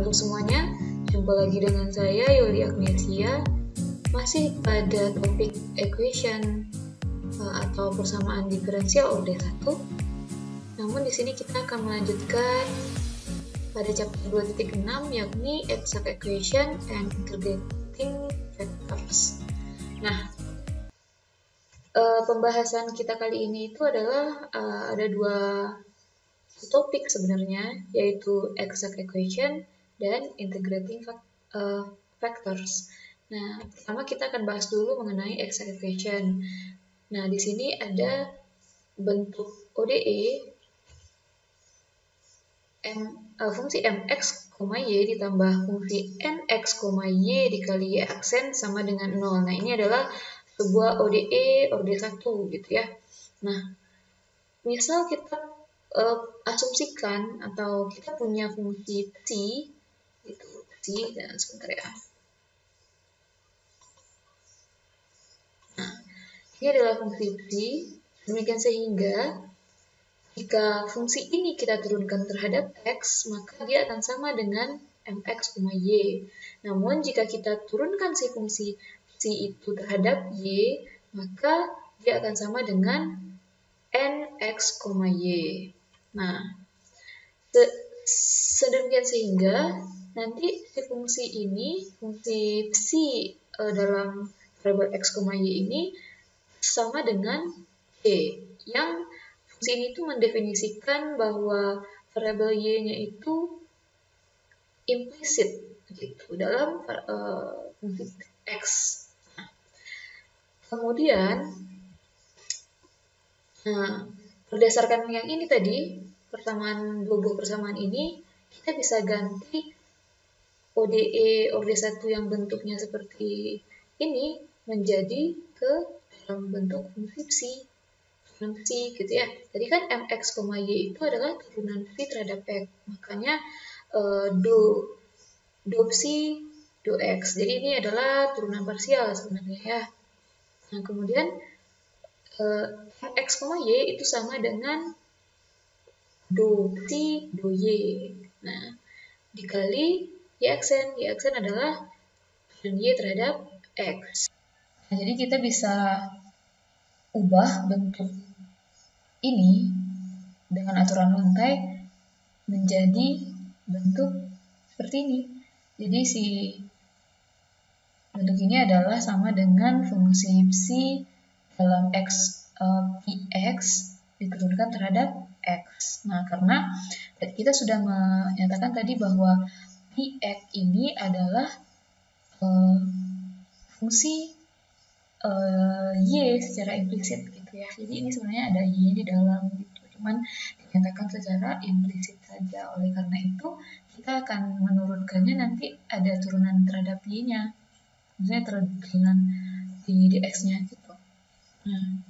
Halo semuanya, jumpa lagi dengan saya Yuli Agnesia, masih pada topik equation atau persamaan diferensial order 1. Namun di sini kita akan melanjutkan pada chapter 2.6, yakni exact equation and integrating factors. Nah, pembahasan kita kali ini itu adalah ada dua topik sebenarnya, yaitu exact equation dan integrating factors. Nah, pertama kita akan bahas dulu mengenai exact equation. Nah, di sini ada bentuk ODE fungsi mx, y ditambah fungsi nx, y dikali y aksen sama dengan 0. Nah, ini adalah sebuah ODE order 1 gitu ya. Nah, misal kita asumsikan atau kita punya fungsi psi, itu psi, dan sebentar ya. Nah, ini adalah fungsi psi, demikian sehingga jika fungsi ini kita turunkan terhadap x, maka dia akan sama dengan mx, y. Namun jika kita turunkan si fungsi psi itu terhadap y, maka dia akan sama dengan nx, y. Nah, sedemikian sehingga nanti si fungsi ini, fungsi psi dalam variabel x, y ini sama dengan y, yang fungsi ini itu mendefinisikan bahwa variabel y-nya itu implisit gitu dalam fungsi x. Nah, kemudian, berdasarkan yang ini tadi, dua buah persamaan ini, kita bisa ganti ODE order 1 yang bentuknya seperti ini menjadi ke dalam bentuk fungsi psi gitu ya. Tadi kan mx, y itu adalah turunan psi terhadap x. Makanya do psi do x. Jadi ini adalah turunan parsial sebenarnya ya. Nah, kemudian mx, y itu sama dengan do psi do y. Nah, dikali y aksen adalah turunan y terhadap x. Nah, jadi kita bisa ubah bentuk ini dengan aturan lantai menjadi bentuk seperti ini. Jadi si bentuk ini adalah sama dengan fungsi psi dalam px diturunkan terhadap x. Nah, karena kita sudah menyatakan tadi bahwa px ini adalah fungsi y secara implisit gitu ya. Jadi ini sebenarnya ada y di dalam gitu. Cuman dinyatakan secara implisit saja. Oleh karena itu kita akan menurunkannya nanti ada turunan terhadap y-nya. Maksudnya turunan di x-nya gitu. Nah,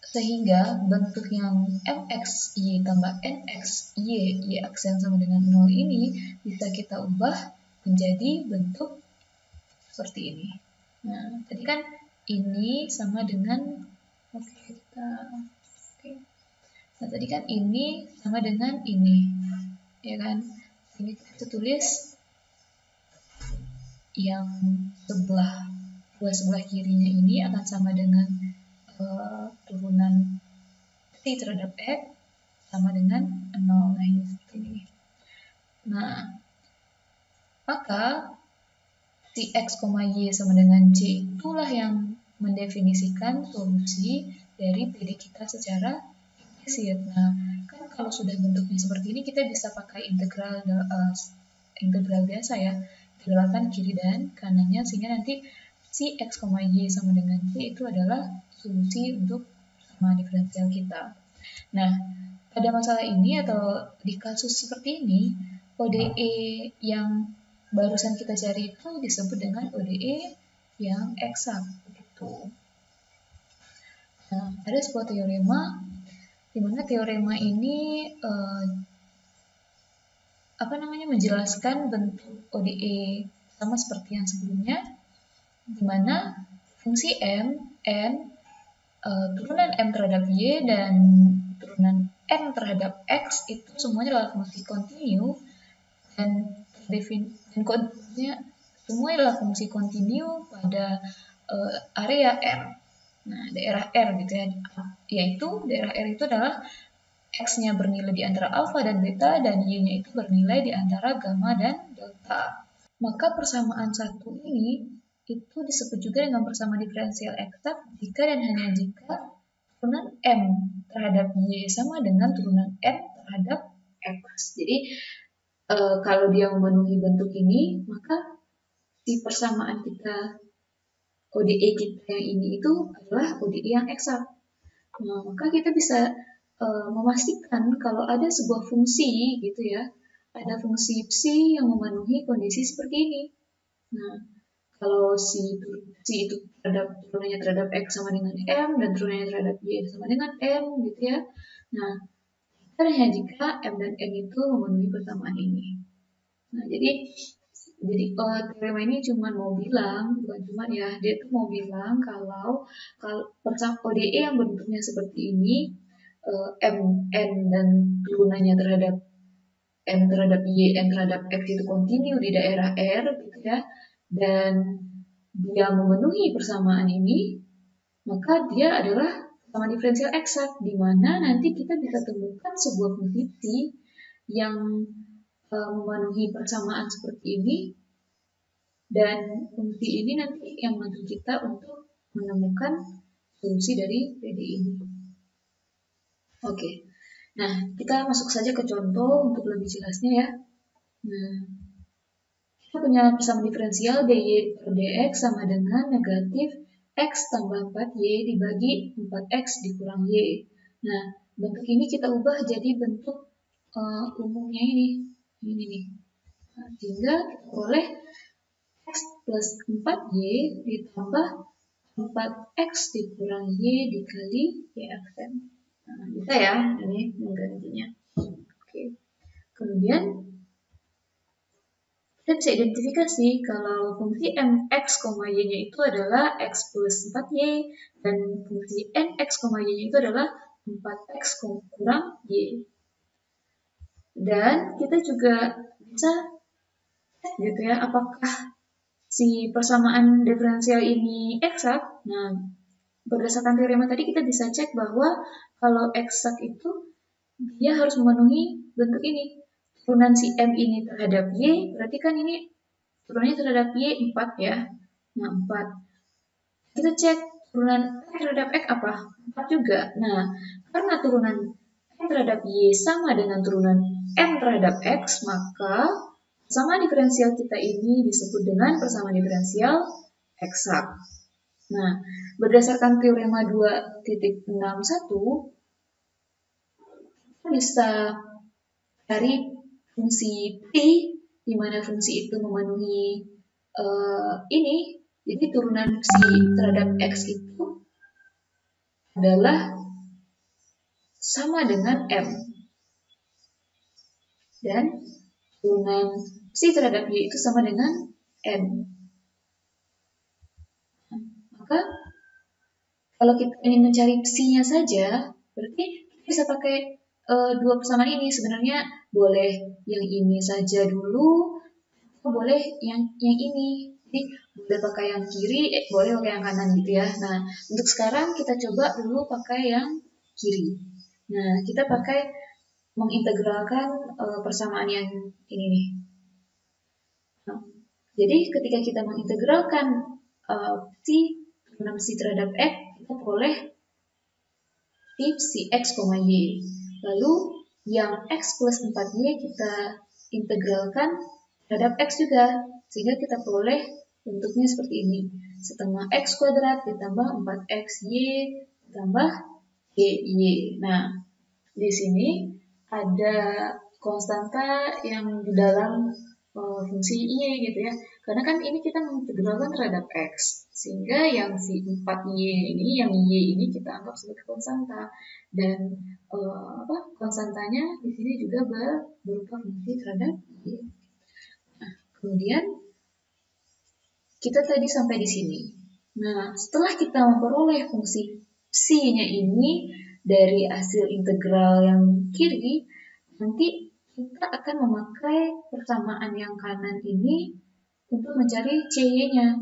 sehingga bentuk yang mx y tambah nx y aksen sama dengan 0 ini bisa kita ubah menjadi bentuk seperti ini. Nah, tadi kan ini sama dengan Nah, tadi kan ini sama dengan ini, ya kan? Ini kita tulis yang dua sebelah kirinya ini akan sama dengan turunan psi terhadap x sama dengan 0. Nah, ini seperti ini. Nah, maka si x, y sama dengan c itulah yang mendefinisikan solusi dari PD kita secara implisit. Nah, kan kalau sudah bentuknya seperti ini, kita bisa pakai integral biasa ya, integralkan kiri dan kanannya, sehingga nanti si x, y sama dengan c itu adalah solusi untuk persamaan diferensial kita. Nah, pada masalah ini atau di kasus seperti ini, ODE yang barusan kita cari itu disebut dengan ODE yang eksak gitu. Nah, ada sebuah teorema di mana teorema ini menjelaskan bentuk ODE sama seperti yang sebelumnya, di mana fungsi m, n, turunan m terhadap y dan turunan n terhadap x itu semuanya adalah fungsi kontinu dan kontinnya semua adalah fungsi kontinu pada area R. Nah, daerah R gitu ya, yaitu daerah R itu adalah X-nya bernilai di antara alfa dan beta, dan Y-nya itu bernilai di antara gamma dan delta. Maka persamaan satu ini itu disebut juga dengan persamaan diferensial eksak jika dan hanya jika turunan M terhadap Y sama dengan turunan M terhadap X. Jadi, kalau dia memenuhi bentuk ini, maka si persamaan kita, ODE kita yang ini itu adalah ODE yang eksak. Nah, maka kita bisa memastikan kalau ada sebuah fungsi gitu ya, ada fungsi psi yang memenuhi kondisi seperti ini. Nah, kalau si itu turunannya terhadap x sama dengan m dan turunannya terhadap y sama dengan m gitu ya. Nah, hanya jika m dan n itu memenuhi persamaan ini. Nah, jadi teorema ini cuma mau bilang, bukan cuma ya, dia tuh mau bilang kalau persamaan ODE yang bentuknya seperti ini, M, N, dan turunannya terhadap M terhadap Y, N terhadap X itu kontinu di daerah R gitu ya, dan dia memenuhi persamaan ini, maka dia adalah persamaan diferensial eksak, di mana nanti kita bisa temukan sebuah fungsi yang memenuhi persamaan seperti ini, dan fungsi ini nanti yang membantu kita untuk menemukan solusi dari PDE ini. Oke, nah kita masuk saja ke contoh untuk lebih jelasnya ya. Nah, kita punya persamaan diferensial dy per dx sama dengan negatif x tambah 4y dibagi 4x dikurang y. Nah, bentuk ini kita ubah jadi bentuk umumnya ini nih. Nah, sehingga kita peroleh x plus 4y ditambah 4x dikurang y dikali y aksen. Nah, bisa ya ini menggantinya. Oke. Kemudian kita bisa identifikasi kalau fungsi mx, y-nya itu adalah x plus 4y dan fungsi nx, y-nya itu adalah 4x kurang y. Dan kita juga bisa cek gitu ya, apakah si persamaan diferensial ini eksak. Nah, berdasarkan teorema tadi kita bisa cek bahwa kalau eksak itu dia harus memenuhi bentuk ini. Turunan si M ini terhadap Y, berarti kan ini turunannya terhadap Y 4 ya. Nah, 4. Kita cek turunan M terhadap X apa? 4 juga. Nah, karena turunan M terhadap Y sama dengan turunan M terhadap X, maka persamaan diferensial kita ini disebut dengan persamaan diferensial eksak. Nah, berdasarkan teorema 2.61, kita bisa cari fungsi P, di mana fungsi itu memenuhi ini. Jadi turunan psi terhadap X itu adalah sama dengan M. Dan turunan psi terhadap Y itu sama dengan N. Maka kalau kita ingin mencari psi-nya saja, berarti kita bisa pakai dua persamaan ini. Sebenarnya boleh yang ini saja dulu, atau boleh yang ini. Jadi boleh pakai yang kiri, boleh pakai yang kanan gitu ya. Nah, untuk sekarang kita coba dulu pakai yang kiri. Nah, kita pakai mengintegralkan persamaan yang ini nih. Nah, jadi ketika kita mengintegralkan turunan psi terhadap X, kita boleh psi X, Y. Lalu yang X plus 4Y kita integralkan terhadap X juga, sehingga kita peroleh bentuknya seperti ini. Setengah X kuadrat ditambah 4XY ditambah YY. Nah, di sini ada konstanta yang di dalam fungsi Y gitu ya. Karena kan ini kita mengintegralkan terhadap X. Sehingga yang si 4Y ini, yang Y ini kita anggap sebagai konstanta. Dan konstantanya di sini juga berupa fungsi terhadap Y. Nah, kemudian kita tadi sampai di sini. Nah, setelah kita memperoleh fungsi psi-nya ini dari hasil integral yang kiri, nanti kita akan memakai persamaan yang kanan ini untuk mencari CY-nya.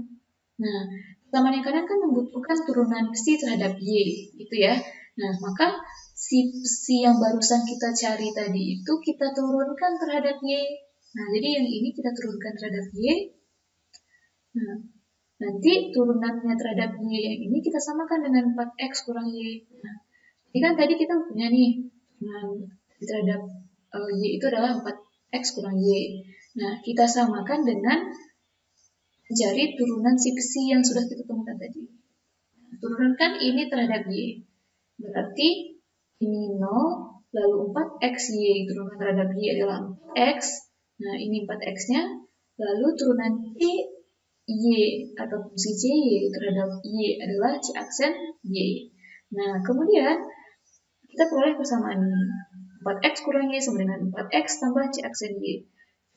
Nah, persamaan yang kanan kan membutuhkan turunan psi terhadap Y, gitu ya. Nah, maka si yang barusan kita cari tadi itu kita turunkan terhadap Y. Nah, jadi yang ini kita turunkan terhadap Y. Nah, nanti turunannya terhadap Y yang ini kita samakan dengan 4X kurang Y. Nah, ini kan tadi kita punya nih, terhadap Y itu adalah 4X kurang Y. Nah, kita samakan dengan mencari turunan si psi yang sudah kita temukan tadi. Turunkan ini terhadap Y. Berarti ini 0, lalu 4XY turunkan terhadap Y adalah 4X. Nah, ini 4X-nya. Lalu turunan Y atau fungsi CY terhadap Y adalah C aksen Y. Nah, kemudian kita peroleh persamaan ini. 4X kurang Y sama dengan 4X tambah C aksen Y.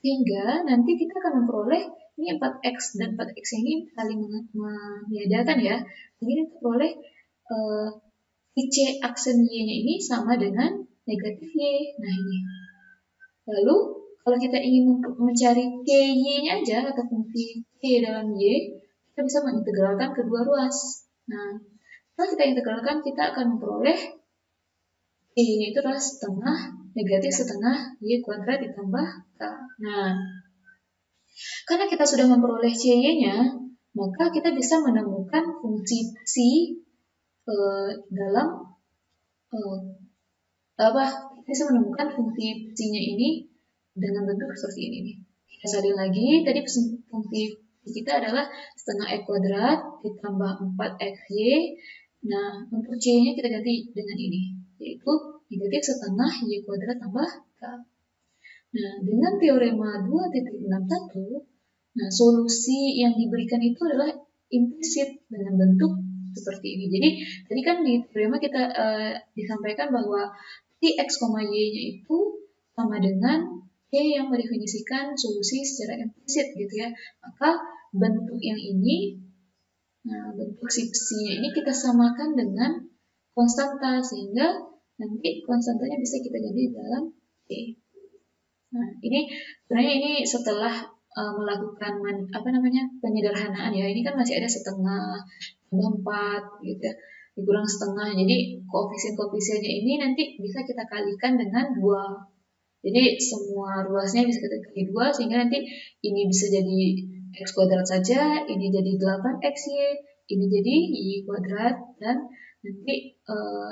Sehingga nanti kita akan memperoleh ini 4X dan 4X ini saling meniadakan ya. Jadi kita peroleh C aksen Y-nya ini sama dengan negatif Y. Nah, ini. Lalu, kalau kita ingin mencari KY-nya aja, atau fungsi K dalam Y, kita bisa mengintegralkan kedua ruas. Nah, setelah kita integralkan, kita akan memperoleh Y-nya itu adalah setengah negatif setengah Y kuadrat ditambah K. Nah, karena kita sudah memperoleh CY-nya, maka kita bisa menemukan fungsi psi dalam bisa menemukan fungsi psi-nya ini dengan bentuk seperti ini nih. Kita salin lagi, tadi fungsi kita adalah setengah E kuadrat ditambah 4XY. Nah, untuk C-nya kita ganti dengan ini, yaitu negatif setengah Y kuadrat tambah K. Nah, dengan teorema 2.61, nah, solusi yang diberikan itu adalah implisit dengan bentuk seperti ini. Jadi, tadi kan di teorema kita disampaikan bahwa si X, Y-nya itu sama dengan Y yang mendefinisikan solusi secara implisit gitu ya. Maka bentuk yang ini, nah, bentuk si psi-nya ini kita samakan dengan konstanta, sehingga nanti konstantanya bisa kita ganti dalam Y. Nah, ini sebenarnya ini setelah melakukan penyederhanaan ya. Ini kan masih ada setengah, tambah 4 gitu ya. Dikurang setengah. Jadi koefisien-koefisiennya ini nanti bisa kita kalikan dengan 2. Jadi semua ruasnya bisa kita kali 2 sehingga nanti ini bisa jadi X kuadrat saja, ini jadi 8XY, ini jadi Y kuadrat, dan nanti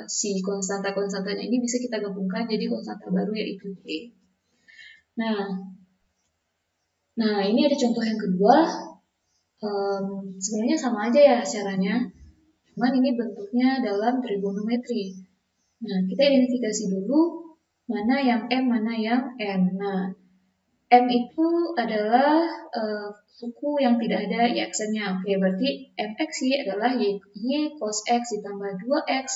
si konstanta-konstantanya ini bisa kita gabungkan jadi konstanta baru yaitu Y. Nah, ini ada contoh yang kedua. Sebenarnya sama aja ya caranya, cuman ini bentuknya dalam trigonometri. Nah, kita identifikasi dulu mana yang M, mana yang N. Nah, M itu adalah suku yang tidak ada Y aksennya. Oke, berarti MXY adalah Y cos X ditambah 2X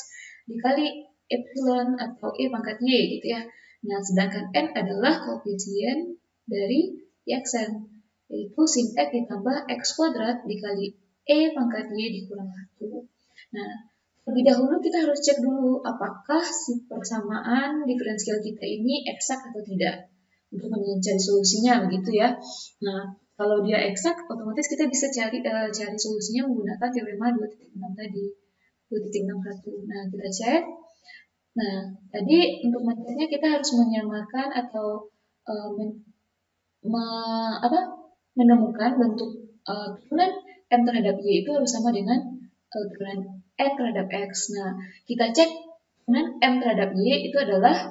dikali epsilon atau E pangkat Y gitu ya. Nah, sedangkan N adalah koefisien dari Y aksen, yaitu sin X ditambah X kuadrat dikali E pangkat Y dikurang 1. Nah, lebih dahulu kita harus cek dulu apakah si persamaan diferensial kita ini eksak atau tidak untuk mencari solusinya begitu ya. Nah, kalau dia eksak, otomatis kita bisa cari solusinya menggunakan teorema 2.6 tadi, 2.61. Nah, kita cek. Nah, tadi untuk menceknya kita harus menyamakan atau menemukan bentuk turunan M terhadap Y itu harus sama dengan turunan N terhadap X. Nah, kita cek turunan M terhadap Y itu adalah,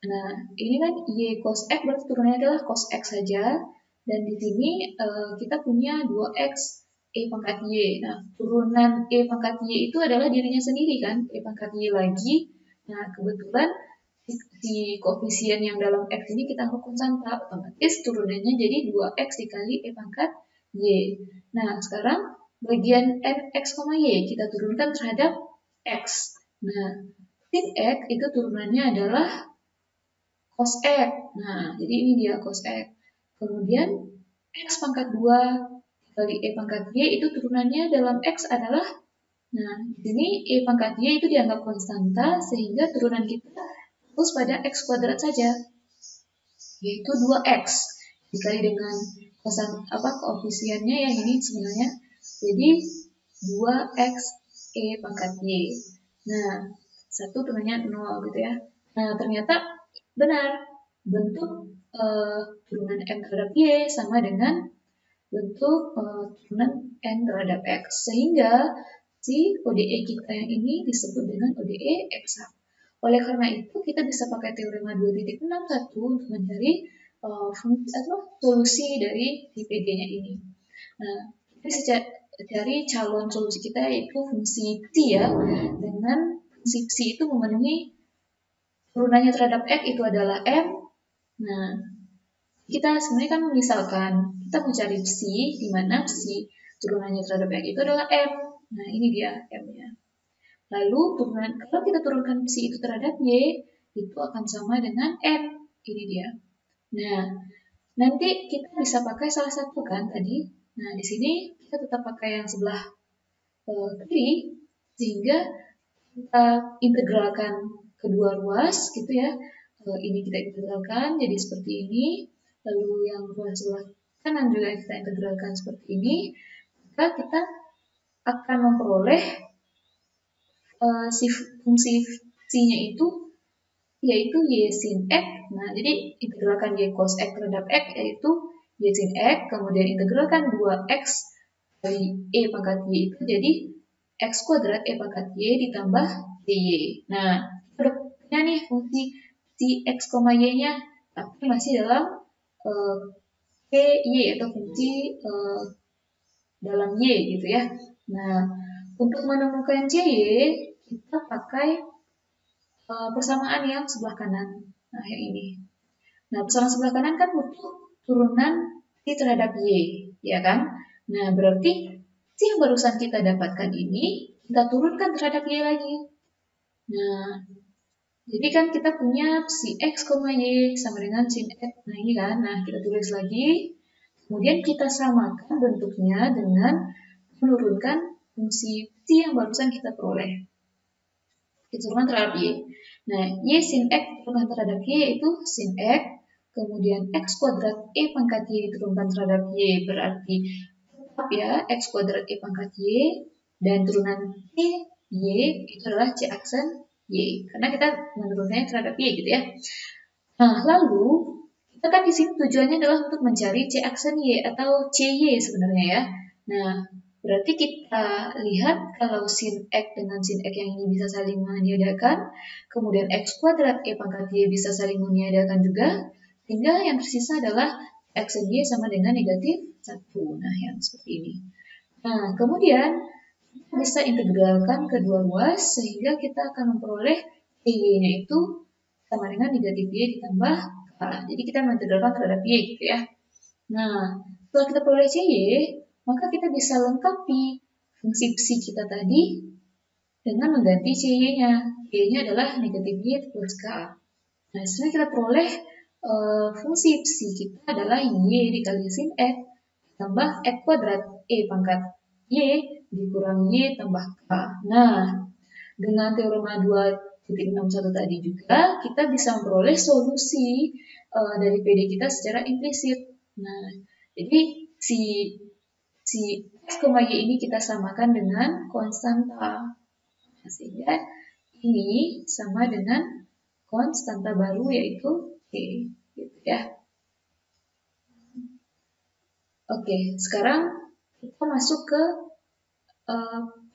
nah, ini kan Y cos X berarti turunannya adalah cos X saja. Dan di sini kita punya 2X E pangkat Y. Nah, turunan E pangkat Y itu adalah dirinya sendiri kan, E pangkat Y lagi. Nah, kebetulan si koefisien yang dalam X ini kita anggap konstanta, otomatis turunannya jadi 2X dikali E pangkat Y. Nah, sekarang bagian X, Y kita turunkan terhadap X. Nah, sin X itu turunannya adalah cos X. Nah, jadi ini dia cos X. Kemudian X pangkat 2 dikali E pangkat Y itu turunannya dalam X adalah, nah, di sini E pangkat Y itu dianggap konstanta sehingga turunan kita fokus pada X kuadrat saja. yaitu 2x dikali dengan koefisiennya yang ini sebenarnya jadi 2x e pangkat y. Nah, 1 turunannya 0 gitu ya. Nah, ternyata benar bentuk turunan m terhadap y sama dengan bentuk turunan n terhadap x, sehingga si ODE kita yang ini disebut dengan ODE eksak. Oleh karena itu, kita bisa pakai teorema 2.61 untuk mencari solusi dari IPG-nya ini. Nah, kita bisa cari calon solusi kita yaitu fungsi psi ya, dengan fungsi psi itu memenuhi turunannya terhadap x itu adalah m. Nah, kita sebenarnya kan misalkan kita mencari psi di mana psi turunannya terhadap x itu adalah m. Nah, ini dia m-nya. Lalu kalau kita turunkan psi itu terhadap y, itu akan sama dengan m. Ini dia. Nah, nanti kita bisa pakai salah satu kan tadi. Nah, di sini kita tetap pakai yang sebelah kiri, sehingga kita integralkan kedua ruas gitu ya. Ini kita integralkan jadi seperti ini. Lalu yang ruas sebelah kanan juga kita integralkan seperti ini. Maka kita akan memperoleh si fungsi psi-nya itu yaitu y sin x. Nah, jadi integralkan y cos x terhadap x yaitu y sin x, kemudian integralkan 2x dari e pangkat y itu jadi x kuadrat e pangkat y ditambah dy. Nah, kita punya nih fungsi si x, y-nya, tapi masih dalam y atau fungsi dalam y gitu ya. Nah, untuk menemukan y, kita pakai persamaan yang sebelah kanan. Nah, yang ini. Nah, persamaan sebelah kanan kan butuh turunan y terhadap y, ya kan? Nah, berarti si yang barusan kita dapatkan ini, kita turunkan terhadap y lagi. Nah, jadi kan kita punya si x, y sama dengan sin x. Nah, ini kan. Nah, kita tulis lagi. Kemudian kita samakan bentuknya dengan menurunkan fungsi si yang barusan kita peroleh. Diturunkan terhadap y. Nah, y sin x diturunkan terhadap y yaitu sin x. Kemudian x kuadrat e pangkat y diturunkan terhadap y berarti tetap ya x kuadrat e pangkat y. Dan turunan y itu adalah c aksen y. Karena kita menurunkannya terhadap y gitu ya. Nah, lalu kita kan di sini tujuannya adalah untuk mencari c aksen y atau cy sebenarnya ya. Nah, berarti kita lihat kalau sin x dengan sin x yang ini bisa saling meniadakan, kemudian x kuadrat e pangkat y bisa saling meniadakan juga, sehingga yang tersisa adalah x y sama dengan negatif 1. Nah, yang seperti ini. Nah, kemudian kita bisa integralkan kedua ruas, sehingga kita akan memperoleh y-nya itu sama dengan negatif y ditambah k. Jadi kita mengintegralkan terhadap y gitu ya. Nah, setelah kita peroleh cy, maka kita bisa lengkapi fungsi psi kita tadi dengan mengganti cy-nya. Y-nya adalah negatif y plus k. Nah, setelah kita peroleh fungsi psi kita adalah y dikali sin x tambah x kuadrat e pangkat y dikurang y tambah k. Nah, dengan teorema 2.61 tadi juga kita bisa memperoleh solusi dari PD kita secara implisit. Nah, jadi si x, y ini kita samakan dengan konstanta. Sehingga ini sama dengan konstanta baru yaitu y, gitu ya. Oke, sekarang kita masuk ke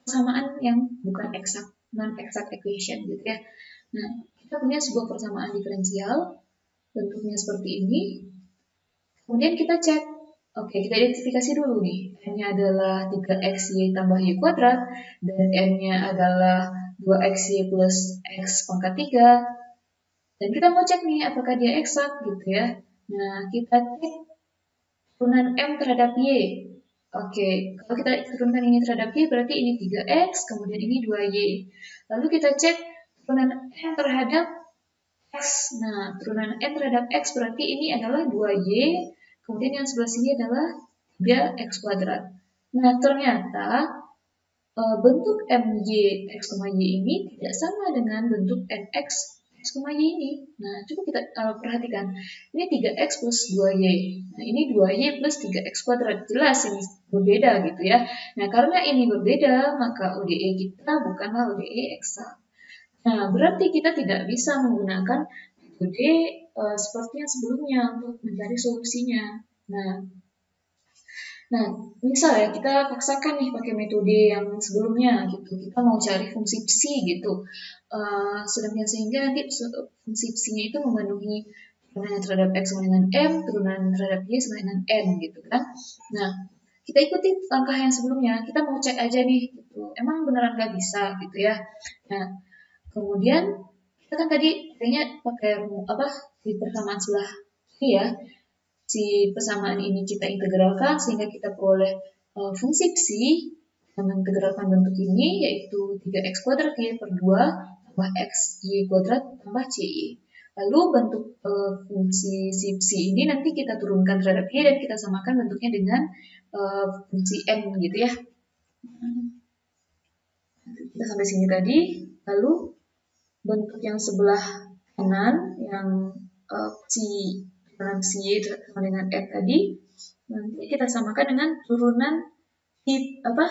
persamaan yang bukan eksak, non-exact equation gitu ya. Nah, kita punya sebuah persamaan diferensial, bentuknya seperti ini. Kemudian kita cek. Oke, kita identifikasi dulu nih. N-nya adalah 3xy tambah y kuadrat, dan N-nya adalah 2xy plus x pangkat 3. Dan kita mau cek nih, apakah dia eksak gitu ya. Nah, kita cek turunan M terhadap Y. Oke, kalau kita turunkan ini terhadap Y, berarti ini 3x, kemudian ini 2y. Lalu kita cek turunan N terhadap x. Nah, turunan N terhadap x berarti ini adalah 2y, kemudian yang sebelah sini adalah 3x kuadrat. Nah, ternyata bentuk my x, y ini tidak sama dengan bentuk nx, x X, Y ini. Nah, coba kita perhatikan. Ini 3X plus 2Y. Nah, ini 2Y plus 3X kuadrat. Jelas ini berbeda gitu ya. Nah, karena ini berbeda, maka ODE kita bukanlah ODE eksak. Nah, berarti kita tidak bisa menggunakan metode seperti yang sebelumnya untuk mencari solusinya. Nah, misal ya kita paksakan nih pakai metode yang sebelumnya gitu. Kita mau cari fungsi psi gitu. Sedemikian sehingga nanti fungsi psi-nya itu memenuhi turunan terhadap x sama dengan m, turunan terhadap y sama dengan n gitu kan. Nah, kita ikuti langkah yang sebelumnya. Kita mau cek aja nih gitu. Emang beneran gak bisa gitu ya. Nah, kemudian kita kan tadi kayaknya pakai di persamaan sebelah kiri ya. Si persamaan ini kita integralkan sehingga kita peroleh fungsi psi yang mengintegralkan bentuk ini yaitu 3x kuadrat y per 2 tambah x y kuadrat tambah cy. Lalu bentuk fungsi si psi ini nanti kita turunkan terhadap y dan kita samakan bentuknya dengan fungsi n gitu ya. Kita sampai sini tadi. Lalu bentuk yang sebelah kanan yang psi y sama dengan n tadi nanti kita samakan dengan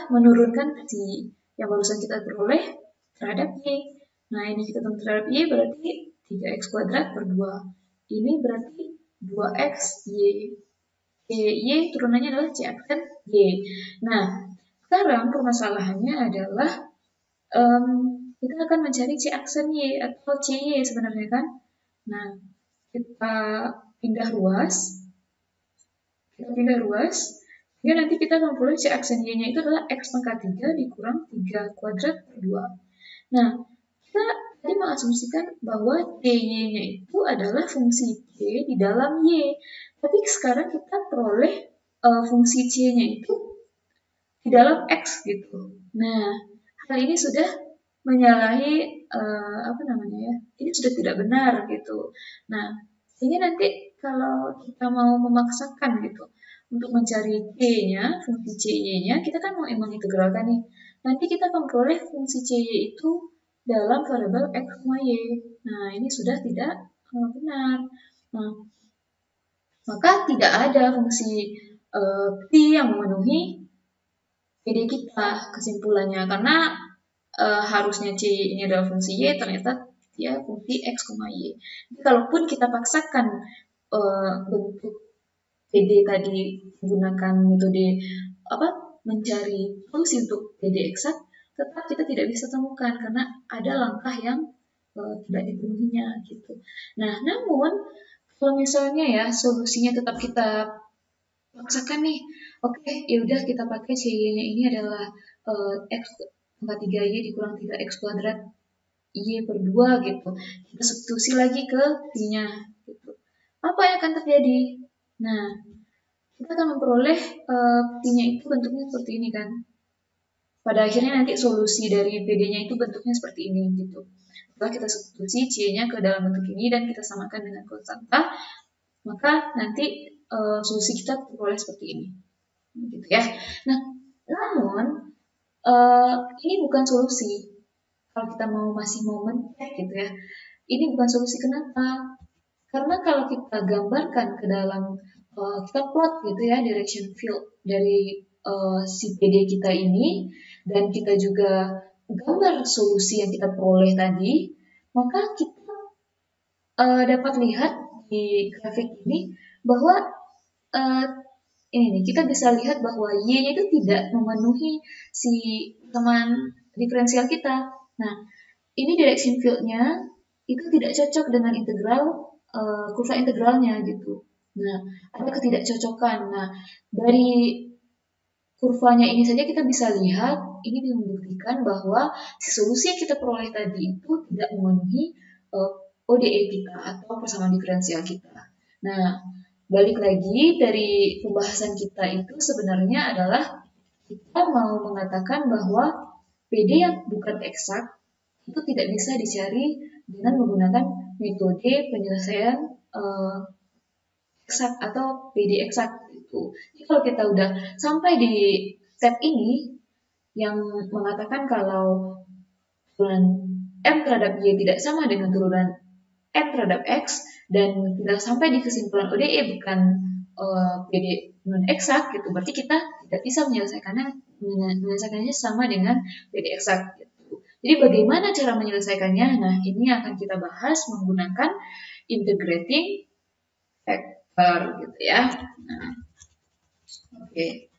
menurunkan psi yang barusan kita peroleh terhadap y. Nah, ini kita turun terhadap y berarti 3x kuadrat per 2. Ini berarti 2x y. Y turunannya adalah c aksen y. Nah, sekarang permasalahannya adalah kita akan mencari c aksen y atau cy sebenarnya kan. Nah, kita pindah ruas. Ya, nanti kita memperoleh c aksen y-nya itu adalah x pangkat 3 dikurang 3 kuadrat per 2. Nah, kita tadi mengasumsikan bahwa cy-nya itu adalah fungsi c di dalam y. Tapi sekarang kita peroleh fungsi c-nya itu di dalam x gitu. Nah, hal ini sudah menyalahi ini sudah tidak benar gitu. Nah, sehingga nanti kalau kita mau memaksakan gitu untuk mencari c-nya, fungsi cy-nya, kita kan mau integralkan nih. Nanti kita akan memperoleh fungsi cy itu dalam variabel x, y. Nah, ini sudah tidak benar. Nah, maka tidak ada fungsi p yang memenuhi PD kita kesimpulannya karena harusnya c ini adalah fungsi y, ternyata dia fungsi x, y. Jadi, kalaupun kita paksakan bentuk PD tadi menggunakan metode mencari solusi untuk PD eksak, tetap kita tidak bisa temukan karena ada langkah yang tidak dipenuhinya gitu. Nah, namun kalau misalnya ya solusinya tetap kita paksakan nih, oke, ya udah kita pakai cy-nya ini adalah x pangkat 3y dikurang 3x kuadrat y per 2 gitu. Kita substitusi lagi ke p-nya gitu. Apa yang akan terjadi? Nah, kita akan memperoleh p-nya itu bentuknya seperti ini kan. Pada akhirnya nanti solusi dari PD-nya itu bentuknya seperti ini gitu. Setelah kita substitusi c-nya ke dalam bentuk ini dan kita samakan dengan konstanta, maka nanti solusi kita peroleh seperti ini. Gitu ya. Nah, namun ini bukan solusi. Kalau kita masih mau mencek gitu ya, ini bukan solusi. Kenapa? Karena kalau kita gambarkan ke dalam kita plot gitu ya direction field dari si PD kita ini dan kita juga gambar solusi yang kita peroleh tadi, maka kita dapat lihat di grafik ini bahwa kita bisa lihat bahwa y-nya itu tidak memenuhi si teman diferensial kita. Nah, ini direction field-nya itu tidak cocok dengan integral kurva integralnya gitu. Nah, ada ketidakcocokan. Nah, dari kurvanya ini saja kita bisa lihat, ini membuktikan bahwa si solusi yang kita peroleh tadi itu tidak memenuhi ODE kita atau persamaan diferensial kita. Nah, balik lagi dari pembahasan kita itu sebenarnya adalah kita mau mengatakan bahwa PD yang bukan eksak itu tidak bisa dicari dengan menggunakan metode penyelesaian eksak atau PD eksak itu. Jadi kalau kita udah sampai di step ini yang mengatakan kalau turunan M terhadap Y tidak sama dengan turunan N terhadap X, dan kita sampai di kesimpulan ODE bukan PD non eksak gitu, berarti kita tidak bisa menyelesaikannya sama dengan PD eksak gitu. Jadi bagaimana cara menyelesaikannya? Nah, ini akan kita bahas menggunakan integrating factor gitu ya. Nah, oke.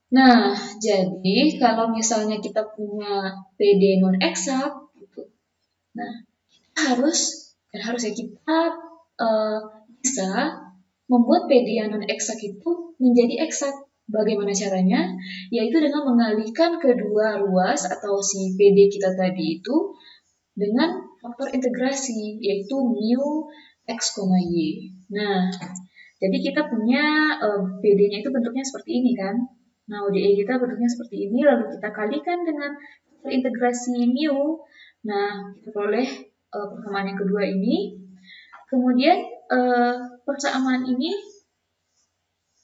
Nah, jadi kalau misalnya kita punya PD non eksak gitu. Nah, kita bisa membuat PD yang non eksak itu menjadi eksak. Bagaimana caranya? Yaitu dengan mengalihkan kedua ruas atau si PD kita tadi itu dengan faktor integrasi, yaitu mu x, y. Nah, jadi kita punya PD-nya itu bentuknya seperti ini kan. Nah, ODE kita bentuknya seperti ini, lalu kita kalikan dengan faktor integrasi mu. Nah, kita peroleh persamaan yang kedua ini. Kemudian persamaan ini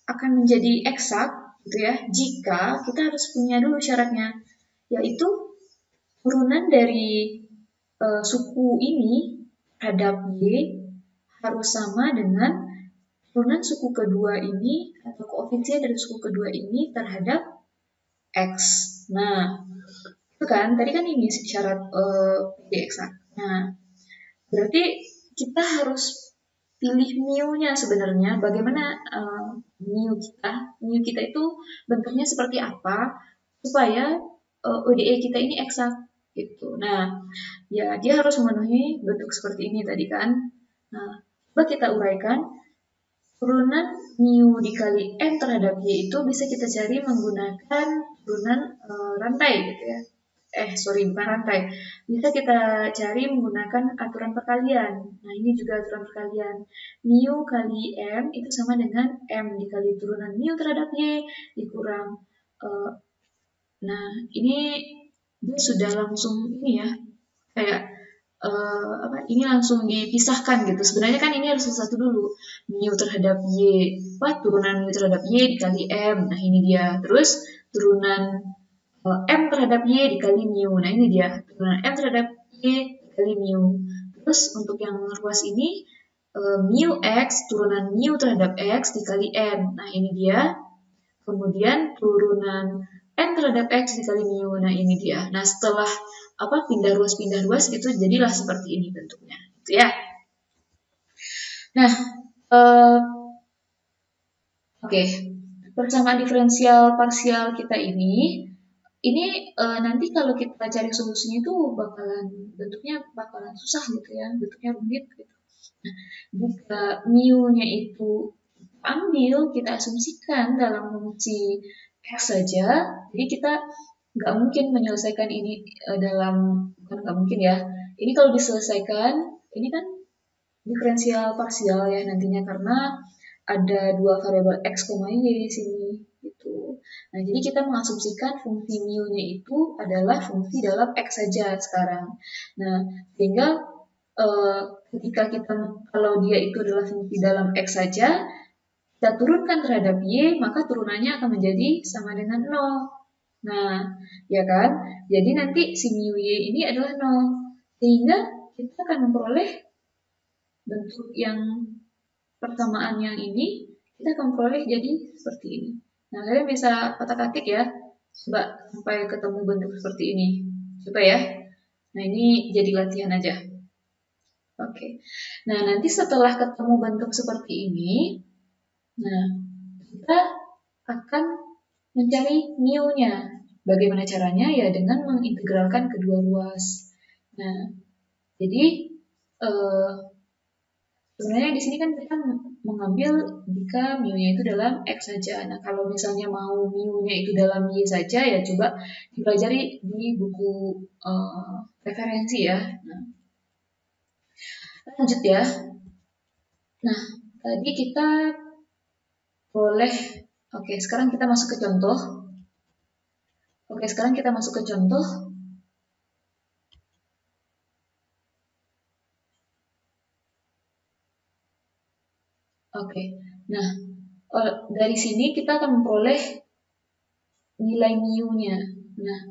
akan menjadi eksak gitu ya, jika kita harus punya dulu syaratnya, yaitu turunan dari suku ini terhadap Y harus sama dengan turunan suku kedua ini atau koefisien dari suku kedua ini terhadap X. Nah, itu kan tadi kan ini syarat PD eksak. Nah, berarti kita harus pilih mu-nya sebenarnya. Bagaimana mu kita itu bentuknya seperti apa supaya ODE kita ini eksak gitu. Nah, ya dia harus memenuhi bentuk seperti ini tadi kan. Nah, coba kita uraikan. Turunan mu dikali n terhadap y itu bisa kita cari menggunakan turunan rantai gitu ya. Bukan rantai. Bisa kita cari menggunakan aturan perkalian. Nah, ini juga aturan perkalian. Mu kali m itu sama dengan m dikali turunan mu terhadap y dikurang. Nah, ini dia sudah langsung ini ya, kayak ini langsung dipisahkan gitu. Sebenarnya kan ini harus satu dulu. Mu terhadap y, turunan mu terhadap y dikali m. Nah, ini dia. Terus turunan m terhadap y dikali mu. Nah, ini dia. Turunan m terhadap y dikali mu. Terus untuk yang ruas ini mu x turunan mu terhadap x dikali n. Nah, ini dia. Kemudian turunan n terhadap x dikali mu. Nah, ini dia. Nah, setelah pindah ruas gitu, jadilah seperti ini bentuknya, gitu ya. Nah, oke. Persamaan diferensial parsial kita ini nanti kalau kita cari solusinya itu bentuknya bakalan susah gitu ya, bentuknya rumit gitu. Nah, jika mu-nya itu ambil, kita asumsikan dalam fungsi x saja, jadi kita nggak mungkin menyelesaikan ini bukan nggak mungkin ya. Ini kalau diselesaikan, ini kan diferensial parsial ya nantinya karena ada dua variabel x, y di sini gitu. Nah, jadi kita mengasumsikan fungsi mu-nya itu adalah fungsi dalam x saja sekarang. Nah, sehingga ketika kalau dia itu adalah fungsi dalam x saja, kita turunkan terhadap y, maka turunannya akan menjadi sama dengan 0. Nah, ya kan? Jadi nanti si mu y ini adalah 0. Sehingga kita akan memperoleh bentuk yang persamaan yang ini, kita akan memperoleh jadi seperti ini. Nah, kalian bisa otak-atik ya. Coba sampai ketemu bentuk seperti ini. Coba ya. Nah, ini jadi latihan aja. Oke. Nah, nanti setelah ketemu bentuk seperti ini, nah, kita akan mencari mu-nya. Bagaimana caranya? Ya dengan mengintegralkan kedua ruas. Nah, jadi sebenarnya di sini kan kita mengambil jika mu-nya itu dalam x saja. Nah, kalau misalnya mau mu-nya itu dalam y saja, ya coba dipelajari di buku referensi ya. Nah, lanjut ya. Nah, tadi kita boleh, sekarang kita masuk ke contoh. Sekarang kita masuk ke contoh. Nah, dari sini kita akan memperoleh nilai mu-nya. Nah,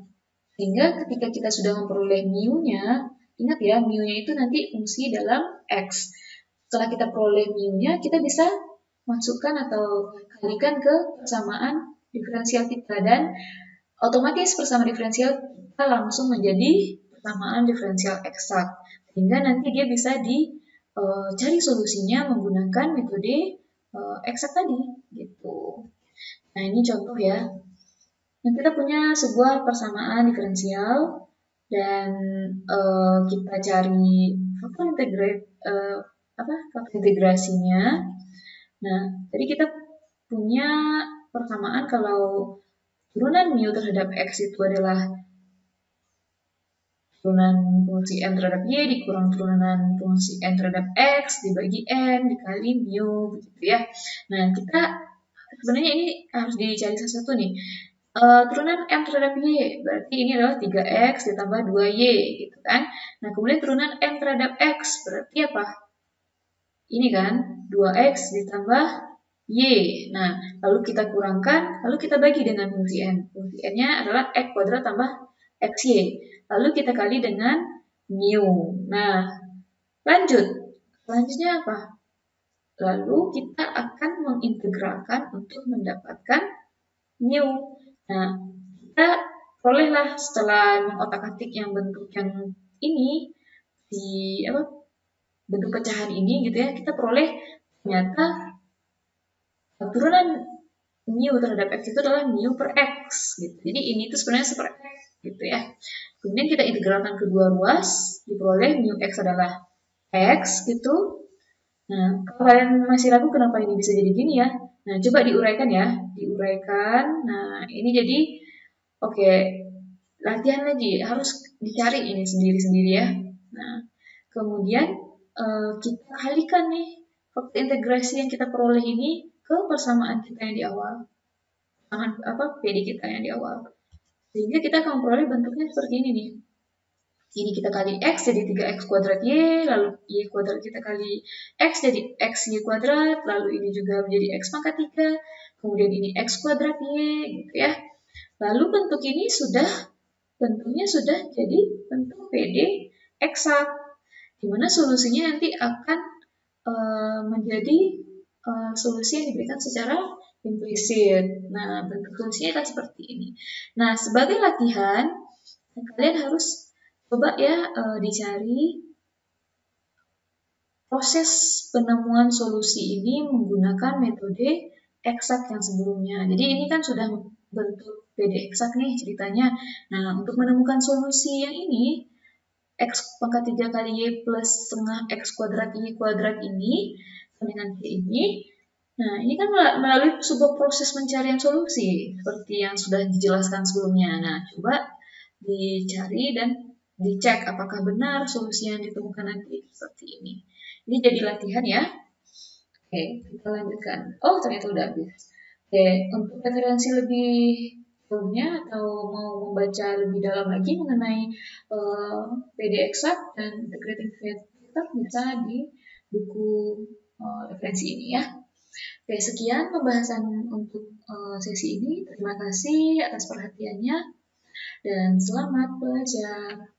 sehingga ketika kita sudah memperoleh mu-nya, Ingat ya, mu-nya itu nanti fungsi dalam X. Setelah kita peroleh mu-nya, kita bisa masukkan atau kalikan ke persamaan diferensial kita, dan otomatis persamaan diferensial kita langsung menjadi persamaan diferensial eksak. Sehingga nanti dia bisa dicari solusinya menggunakan metode eksak tadi, gitu. Nah, ini contoh ya. Nah, kita punya sebuah persamaan diferensial dan kita cari faktor integrasinya. Nah, jadi kita punya persamaan kalau turunan mu terhadap x itu adalah turunan fungsi n terhadap y dikurang turunan fungsi n terhadap x dibagi n dikali mu, begitu ya. Nah, kita sebenarnya ini harus dicari sesuatu nih. Turunan m terhadap y, berarti ini adalah 3x ditambah 2y, gitu kan. Nah, kemudian turunan n terhadap x, berarti apa? Ini kan, 2x ditambah y. Nah, lalu kita kurangkan, lalu kita bagi dengan fungsi n. Fungsi n-nya adalah x kuadrat tambah xy. Lalu kita kali dengan mu. Nah, lanjut. Selanjutnya apa? Lalu kita akan mengintegralkan untuk mendapatkan mu. Nah, kita perolehlah setelah mengotak-atik yang bentuk yang ini, bentuk pecahan ini gitu ya, kita peroleh ternyata turunan mu terhadap x itu adalah mu per x gitu. Jadi ini tuh sebenarnya super x gitu ya. Kemudian kita integralkan kedua ruas, diperoleh mu x adalah x gitu. Nah, kalau kalian masih ragu kenapa ini bisa jadi gini ya, nah coba diuraikan ya, diuraikan. Nah, ini jadi oke, latihan lagi, harus dicari ini sendiri-sendiri ya. Nah, kemudian kita kalikan nih faktor integrasi yang kita peroleh ini ke persamaan kita yang di awal, persamaan PD kita yang di awal, sehingga kita akan memperoleh bentuknya seperti ini nih. Ini kita kali x jadi 3x kuadrat y, lalu y kuadrat kita kali x jadi xy kuadrat, lalu ini juga menjadi x pangkat 3, kemudian ini x kuadrat y, gitu ya. Lalu bentuk ini bentuknya sudah jadi bentuk PD eksak, dimana solusinya nanti akan menjadi solusi yang diberikan secara implisit. Nah, bentuk solusinya akan seperti ini. Nah, sebagai latihan, kalian harus coba ya dicari proses penemuan solusi ini menggunakan metode eksak yang sebelumnya. Jadi ini kan sudah bentuk PD eksak nih ceritanya. Nah, untuk menemukan solusi yang ini, x pangkat 3 kali y plus setengah x kuadrat y kuadrat ini dengan y ini. Nah, ini kan melalui sebuah proses pencarian solusi seperti yang sudah dijelaskan sebelumnya. Nah, coba dicari dan dicek apakah benar solusi yang ditemukan nanti seperti ini. Ini jadi latihan ya. Oke, kita lanjutkan. Oh, ternyata udah habis. Oke, untuk referensi lebih sebelumnya atau mau membaca lebih dalam lagi mengenai PD eksak dan integrating factor bisa di buku referensi ini ya. Oke, sekian pembahasan untuk sesi ini. Terima kasih atas perhatiannya dan selamat belajar.